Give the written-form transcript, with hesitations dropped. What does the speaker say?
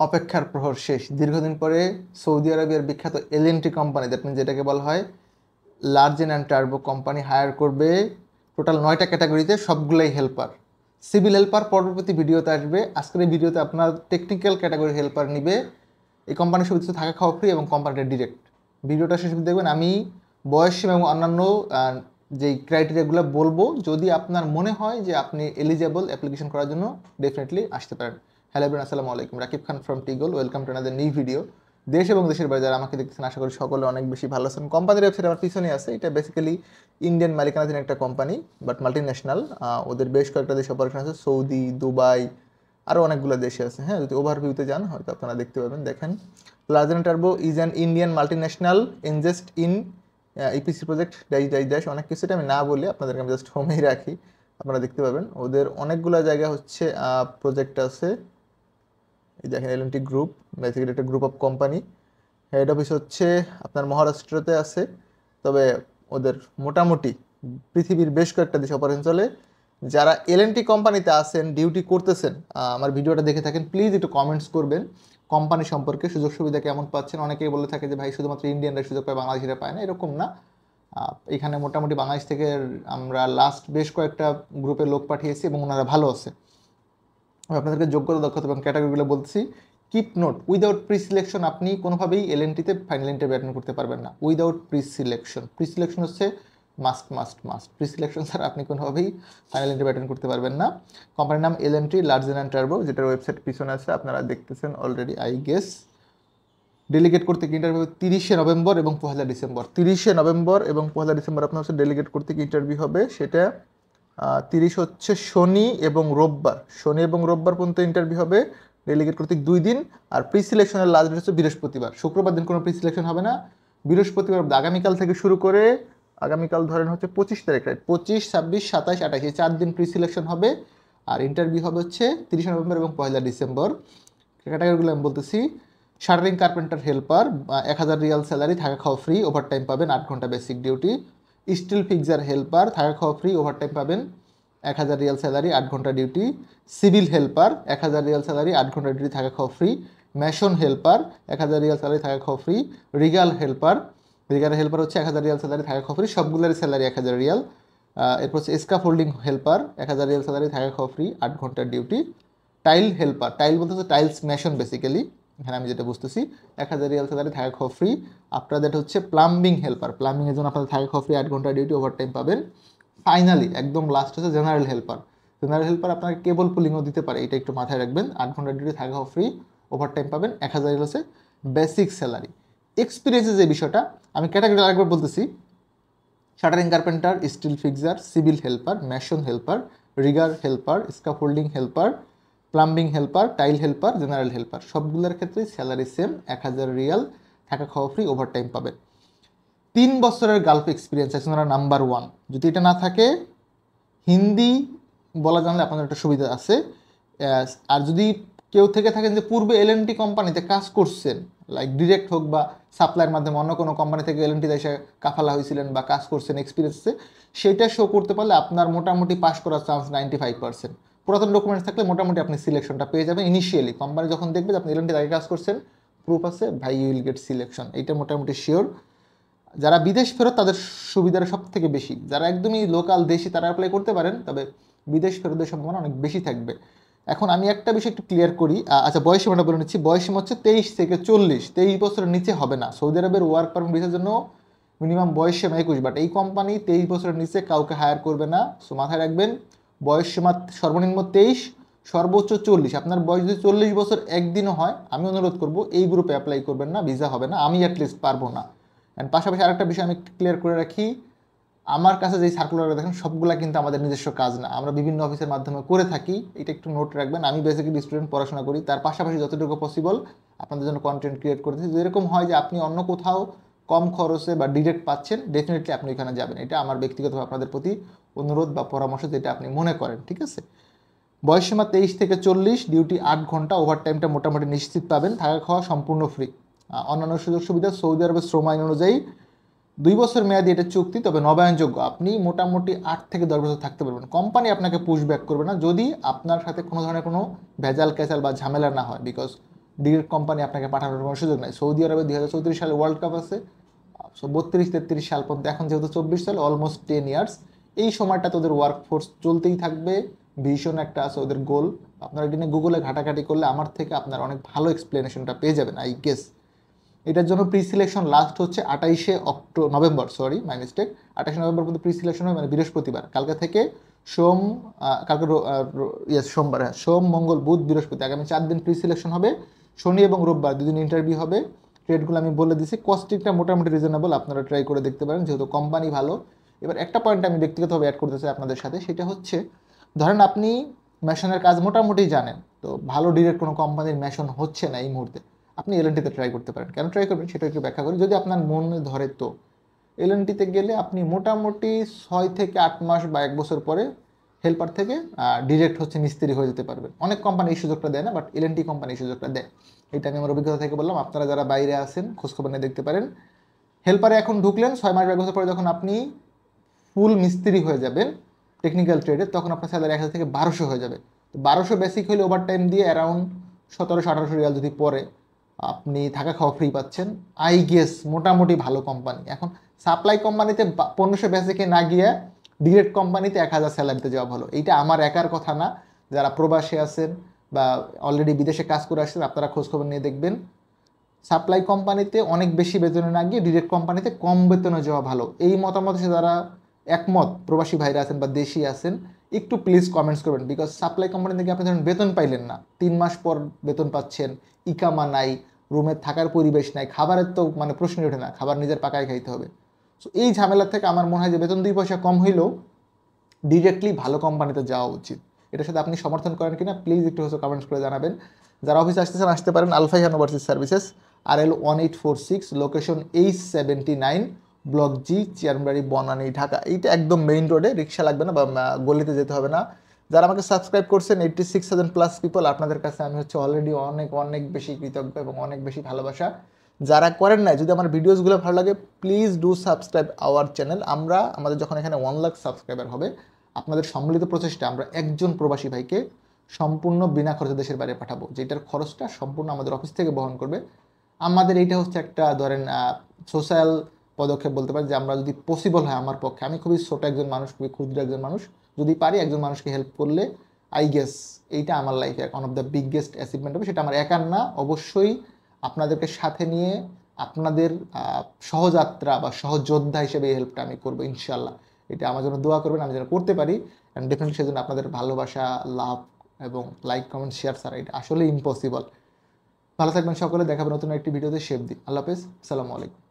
অপেক্ষার প্রহর শেষ। দীর্ঘদিন পরে সৌদি আরবের বিখ্যাত এলএনটি কোম্পানি, দ্যাট মিন যেটাকে বলা হয় লার্জেন অ্যান্ড টার্বো কোম্পানি, হায়ার করবে টোটাল 9টা ক্যাটাগরিতে, সবগুলোই হেল্পার। সিভিল হেল্পার পরবর্তী ভিডিওতে আসবে। আজকের এই ভিডিওতে আপনার টেকনিক্যাল ক্যাটাগরি হেল্পার নিবে। এই কোম্পানির সুবিধা থাকা খাওয়া ফ্রি এবং কোম্পানিটা ডিরেক্ট। ভিডিওটা শেষ দেখবেন। আমি বয়সসীমা এবং অন্যান্য যেই ক্রাইটেরিয়াগুলো বলবো, যদি আপনার মনে হয় যে আপনি এলিজেবল অ্যাপ্লিকেশন করার জন্য, ডেফিনেটলি আসতে পারেন। হ্যালো এভরিওয়ান, আসসালামু আলাইকুম। রাকিব খান ফ্রম টিগল। Welcome to another new video. দেশ এবং দেশের বাইরে যারা আমাকে দেখতেছেন, আশা করি সকলে অনেক বেশি ভালো আছেন। কোম্পানির ওয়েবসাইট আমার পিছনে আছে। এটা বেসিক্যালি ইন্ডিয়ান মালিকানাধীন একটা কোম্পানি, বাট মাল্টি ন্যাশনাল। ওদের বেশ কয়েকটা দেশে অপারেশন আছে, সৌদি, দুবাই, আরও অনেকগুলো দেশে আছে। হ্যাঁ, যদি ওভারভিউতে যান হয়তো আপনারা দেখতে পাবেন। দেখেন, লার্জেন টার্বো is an Indian multinational invest in EPC project dash অনেক কিছু। এটা আমি না বলে আপনাদেরকে আমি জাস্ট হোমেই রাখি, আপনারা দেখতে পাবেন। ওদের অনেকগুলো জায়গা হচ্ছে প্রজেক্ট আছে। এই দেখেন, এলএনটি গ্রুপ, বেসিক্যালি একটা group of company. Head office হচ্ছে আপনার মহারাষ্ট্রতে আছে, তবে ওদের মোটামুটি পৃথিবীর বেশ কয়েকটা দেশে অপারেশন চলে। যারা এলএনটি কোম্পানিতে আছেন, ডিউটি করতেছেন, আমার ভিডিওটা দেখে থাকেন, প্লিজ একটু কমেন্টস করবেন কোম্পানি সম্পর্কে, সুযোগ সুবিধা কেমন পাচ্ছেন। অনেকেই বলে থাকে যে ভাই শুধুমাত্র ইন্ডিয়ানরা সুযোগ পায়, বাংলাদেশিরা পায় না। এরকম না। এখানে মোটামুটি বাংলাদেশ থেকে আমরা লাস্ট বেশ কয়েকটা গ্রুপের লোক পাঠিয়েছি এবং ওনারা ভালো আছে। আমি আপনাদেরকে যোগ্যতা, দক্ষতা এবং ক্যাটাগরিগুলো বলছি। Keep note, without pre selection আপনি কোনোভাবেই এলএনটিতে ফাইনাল ইন্টারভিউ অ্যাটেন্ড করতে পারবেন না। Without pre selection, pre selection হচ্ছে মাস্ট। প্রি সিলেকশন ছাড়া আপনি কোনোভাবেই ফাইনাল ইন্টারভিউ অ্যাটেন্ড করতে পারবেন না। কোম্পানির নাম এলএনটি, লার্জেন অ্যান্ড টার্বো, যেটার ওয়েবসাইট পিছনে আছে, আপনারা দেখতেছেন অলরেডি আই গেস। ডেলিগেট করতে কি ইন্টারভিউ 30শে নভেম্বর এবং 1 ডিসেম্বর। 30শে নভেম্বর এবং 1 ডিসেম্বর আপনার হচ্ছে ডেলিগেট করতে কি ইন্টারভিউ হবে। সেটা 30 হচ্ছে শনি এবং রোববার পর্যন্ত ইন্টারভিউ হবে। ডেলিগেট করতে 2 দিন। আর প্রি সিলেকশনের লাস্ট ডেট হচ্ছে বৃহস্পতিবার। শুক্রবার দিন কোনো প্রি সিলেকশন হবে না। বৃহস্পতিবার আগামীকাল থেকে শুরু করে, আগামীকাল ধরেন হচ্ছে 25 তারিখ, রাইট, 25, 26, 27, 28, এই 4 দিন প্রি সিলেকশন হবে। আর ইন্টারভিউ হবে হচ্ছে 30 নভেম্বর এবং 1 ডিসেম্বর। ক্যাটাগরিগুলো আমি বলতেছি। Shuttering carpenter helper, 1000 Real salary, থাকা খাওয়া ফ্রি, ওভারটাইম পাবেন, 8 ঘন্টা basic duty. Still fixer helper, থাকা খাওয়া ফ্রি, ওভারটাইম পাবেন, 1000 রিয়াল স্যালারি, 8 ঘন্টা duty. Civil helper, 1000 Real salary, 8 ঘন্টা ডিউটি, থাকা খাওয়া free. Mason helper, 1000 Real salary, থাকা খাওয়া ফ্রি। রিগাল হেল্পার হচ্ছে 1000 রিয়াল স্যালারি, থাকা খাওয়া ফ্রি, সবগুলোর স্যালারি 1000 রিয়াল। এরপর হচ্ছে স্কাফোল্ডিং হেল্পার, 1000 রিয়াল স্যালারি, থাকা খাওয়া ফ্রি, 8 ঘন্টা ডিউটি। টাইল হেল্পার, টাইল বলতে হচ্ছে টাইলস মেশন বেসিক্যালি, এখানে আমি যেটা বুঝতেছি, 1000 রিয়াল স্যালারি, থাকা খাওয়া ফ্রি। আপনার দ্যাট হচ্ছে প্লাম্বিং হেল্পার, প্লাম্বিংয়ের জন্য আপনাদের থাকা খাওয়া ফ্রি, 8 ঘন্টা ডিউটি, ওভারটাইম পাবেন। ফাইনালি একদম লাস্ট হচ্ছে জেনারেল হেল্পার। আপনাকে কেবল পুলিংও দিতে পারে, এটা একটু মাথায় রাখবেন। 8 ঘন্টা ডিউটি, থাকা খাওয়া ফ্রি, ওভারটাইম পাবেন, 1000 হচ্ছে বেসিক স্যালারি। এক্সপিরিয়েন্সের যে বিষয়টা, আমি ক্যাটাগরি আরেকবার বলতেছি। Shuttering carpenter, still fixer, civil helper, mason helper, Regard helper, scaffolding helper, plumbing helper, tile helper, general helper, সবগুলোর ক্ষেত্রে স্যালারি সেম, 1000 রিয়াল, থাকা খাওয়া ফ্রি, ওভারটাইম পাবেন। 3 বছরের গালফ এক্সপিরিয়েন্স আছে ওনারা নাম্বার 1। যদি এটা না থাকে, হিন্দি বলা জানলে আপনাদের একটা সুবিধা আছে। আর যদি কেউ থেকে থাকেন যে পূর্বে এলএনটি কোম্পানিতে কাজ করছেন, লাইক ডিরেক্ট হোক বা সাপ্লাইয়ের মাধ্যমে অন্য কোনো কোম্পানি থেকে এলএনটিতে এসে কাফালা হয়েছিলেন বা কাজ করছেন, এক্সপিরিয়েন্সে সেইটা শো করতে পারলে আপনার মোটামুটি পাস করার চান্স 95%। পুরাতন ডকুমেন্টস থাকলে মোটামুটি আপনি সিলেকশনটা পেয়ে যাবেন ইনিশিয়ালি। কোম্পানি যখন দেখবে যে আপনি এলএনটি আগে কাজ করছেন, প্রুফ আছে, ভাই ইউ উইল গেট সিলেকশন, এইটা মোটামুটি শিওর। যারা বিদেশ ফেরত তাদের সুবিধাটা সব থেকে বেশি। যারা একদমই লোকাল দেশি তারা অ্যাপ্লাই করতে পারেন, তবে বিদেশ ফেরতের সম্ভাবনা অনেক বেশি থাকবে। এখন আমি একটা বিষয় একটু ক্লিয়ার করি। আচ্ছা, বয়সীমাটা বলে নিচ্ছি। বয়সীমা হচ্ছে 23 থেকে 40, 23 বছরের নিচে হবে না। সৌদি আরবের ওয়ার্ক পারমিট ভিসার জন্য মিনিমাম বয়সীমা 21, বাট এই কোম্পানি 23 বছরের নিচে কাউকে হায়ার করবে না। সো মাথায় রাখবেন, বয়সীমা সর্বনিম্ন 23, সর্বোচ্চ 40। আপনার বয়স যদি 40 বছর একদিনও হয়, আমি অনুরোধ করব এই গ্রুপে অ্যাপ্লাই করবেন না, ভিসা হবে না। আমি অ্যাটলিস্ট পারবো না। অ্যান্ড পাশাপাশি আরেকটা বিষয় আমি ক্লিয়ার করে রাখি, আমার কাছে যেই সার্কুলার দেখেন সবগুলা কিন্তু আমাদের নিজস্ব কাজ না, আমরা বিভিন্ন অফিসের মাধ্যমে করে থাকি, এটা একটু নোট রাখবেন। আমি বেসিক্যালি স্টুডেন্ট, পড়াশোনা করি, তার পাশাপাশি যতটুকু পসিবল আপনাদের জন্য কন্টেন্ট ক্রিয়েট করতেছি। যদি এরকম হয় যে আপনি অন্য কোথাও কম খরচে বা ডিরেক্ট পাচ্ছেন, ডেফিনেটলি আপনি এখানে যাবেন। এটা আমার ব্যক্তিগতভাবে আপনাদের প্রতি অনুরোধ বা পরামর্শ, যেটা আপনি মনে করেন, ঠিক আছে। বয়সসীমা 23 থেকে 40, ডিউটি 8 ঘন্টা, ওভারটাইমটা মোটামুটি নিশ্চিত পাবেন, থাকা খাওয়া সম্পূর্ণ ফ্রি। অন্যান্য সুযোগ সুবিধা সৌদি আরবের শ্রম আইন অনুযায়ী 2 বছর মেয়াদি এটা চুক্তি, তবে নবায়নযোগ্য। আপনি মোটামুটি 8 থেকে 10 বছর থাকতে পারবেন। কোম্পানি আপনাকে পুশব্যাক করবে না যদি আপনার সাথে কোনো ধরনের কোনো ভেজাল ক্যাচাল বা ঝামেলা না হয়, বিকজ ডিরেক্ট কোম্পানি আপনাকে পাঠানোর কোনো সুযোগ নাই। সৌদি আরবে 2034 সালে ওয়ার্ল্ড কাপ আছে, সো 32-33 সাল পর্যন্ত, এখন যেহেতু 24 সাল, অলমোস্ট 10 ইয়ার্স, এই সময়টা তোদের ওয়ার্কফোর্স চলতেই থাকবে। ভিশন একটা আছে ওদের, গোল। আপনারা এটা নিয়ে গুগলে ঘাটাঘাটি করলে আমার থেকে আপনারা অনেক ভালো এক্সপ্লেনেশনটা পেয়ে যাবেন আই গেস। এটার জন্য প্রি সিলেকশন লাস্ট হচ্ছে 28 November, sorry my mistake, 28 November পর্যন্ত প্রি সিলেকশন হয়, মানে বৃহস্পতিবার, কালকে থেকে কালকে সোমবার, হ্যাঁ, সোম মঙ্গল বুধ বৃহস্পতি, আগামী 4 দিন প্রি সিলেকশন হবে, শনি এবং রোববার 2 দিন ইন্টারভিউ হবে। ট্রেডগুলো আমি বলে দিচ্ছি, কস্টিংটা মোটামুটি রিজনেবল, আপনারা ট্রাই করে দেখতে পারেন যেহেতু কোম্পানি ভালো। এবার একটা পয়েন্ট আমি ব্যক্তিগতভাবে অ্যাড করতে চাই আপনাদের সাথে, সেটা হচ্ছে ধরেন আপনি মেশনের কাজ মোটামুটি জানেন, তো ভালো ডিরেক্ট কোনো কোম্পানির মেশন হচ্ছে না এই মুহূর্তে, আপনি এলএনটিতে ট্রাই করতে পারেন। কেন ট্রাই করবেন সেটা একটু ব্যাখ্যা করি। যদি আপনার মনে ধরে, তো এলএনটিতে গেলে আপনি মোটামুটি 6 থেকে 8 মাস বা 1 বছর পরে হেল্পার থেকে ডিরেক্ট হচ্ছে মিস্ত্রি হয়ে যেতে পারবেন। অনেক কোম্পানি এই সুযোগটা দেয় না, বাট এলএনটি কোম্পানি এই সুযোগটা দেয়। এটা আমি আমার অভিজ্ঞতা থেকে বললাম, আপনারা যারা বাইরে আছেন খোঁজখবর নিয়ে দেখতে পারেন। হেল্পারে এখন ঢুকলেন, 6 মাস বা 1 বছর পরে যখন আপনি ফুল মিস্ত্রি হয়ে যাবেন টেকনিক্যাল ট্রেডে, তখন আপনার স্যালারি 1000 থেকে 1200 হয়ে যাবে। তো 1200 বেসিক হলে ওভার টাইম দিয়ে অ্যারাউন্ড 1700-1800 রিয়াল যদি পরে, আপনি থাকা খাওয়া ফ্রি পাচ্ছেন। আই গেস মোটামুটি ভালো কোম্পানি। এখন সাপ্লাই কোম্পানিতে 1500 বেসিকে না গিয়ে ডিরেক্ট কোম্পানিতে 1000 স্যালারিতে যাওয়া ভালো। এইটা আমার একার কথা না, যারা প্রবাসী আছেন বা অলরেডি বিদেশে কাজ করে আসছেন আপনারা খোঁজখবর নিয়ে দেখবেন। সাপ্লাই কোম্পানিতে অনেক বেশি বেতনে না গিয়ে ডিরেক্ট কোম্পানিতে কম বেতনে যাওয়া ভালো। এই মতামত সে যারা একমত, প্রবাসী ভাইরা আছেন বা দেশি আছেন, একটু প্লিজ কমেন্টস করবেন। বিকজ সাপ্লাই কোম্পানি থেকে আপনি ধরেন বেতন পাইলেন না, 3 মাস পর বেতন পাচ্ছেন, ইকামা নাই, রুমে থাকার পরিবেশ নাই, খাবারের তো মানে প্রশ্নই ওঠে না, খাবার নিজের পাকায় খাইতে হবে। সো এই ঝামেলা থেকে আমার মনে হয় যে বেতন 2 পয়সা কম হইলেও ডিরেক্টলি ভালো কোম্পানিতে যাওয়া উচিত। এটার সাথে আপনি সমর্থন করেন কিনা প্লিজ একটু হচ্ছে কমেন্টস করে জানাবেন। যারা অফিসে আসতেছেন আসতে পারেন, Alfaihan overseas services, RL 1846, location H79, block G, চেয়ারবাড়ি, বনানী, ঢাকা। এইটা একদম মেইন রোডে, রিক্সা লাগবে না বা গলিতে যেতে হবে না। যারা আমাকে সাবস্ক্রাইব করছেন 86,000+ পিপল, আপনাদের কাছে আমি হচ্ছে অলরেডি অনেক অনেক বেশি কৃতজ্ঞ এবং অনেক বেশি ভালোবাসা। যারা করেন নাই, যদি আমার ভিডিওসগুলো ভালো লাগে please do subscribe our channel. আমাদের যখন এখানে 1 লাখ সাবস্ক্রাইবার হবে, আপনাদের সম্মিলিত প্রচেষ্টা আমরা একজন প্রবাসী ভাইকে সম্পূর্ণ বিনা খরচে দেশের বাইরে পাঠাবো, যেটার খরচটা সম্পূর্ণ আমাদের অফিস থেকে বহন করবে। আমাদের এইটা হচ্ছে একটা ধরেন সোশ্যাল পদক্ষেপ বলতে পারি, যে আমরা যদি পসিবল হয় আমার পক্ষে, আমি খুবই ছোট একজন মানুষ, খুবই ক্ষুদ্র একজন মানুষ, যদি পারি একজন মানুষকে হেল্প করলে আই গেস এইটা আমার লাইফে one of the biggest achievement হবে। সেটা আমার একার না, অবশ্যই আপনাদেরকে সাথে নিয়ে আপনাদের সহযাত্রা বা সহযোদ্ধা হিসেবে এই হেল্পটা আমি করবো ইনশাল্লাহ। এটা আমার জন্য দোয়া করবেন, আমি যেন করতে পারি। অ্যান্ড ডেফিনেটলি সেজন্য আপনাদের ভালোবাসা, লাভ এবং লাইক, কমেন্ট, শেয়ার ছাড়া এটা আসলে ইম্পসিবল। ভালো থাকবেন সকলে, দেখাবেন নতুন একটি ভিডিওতে। শেফ দি, আল্লাহ হাফেজ, আসসালামু আলাইকুম।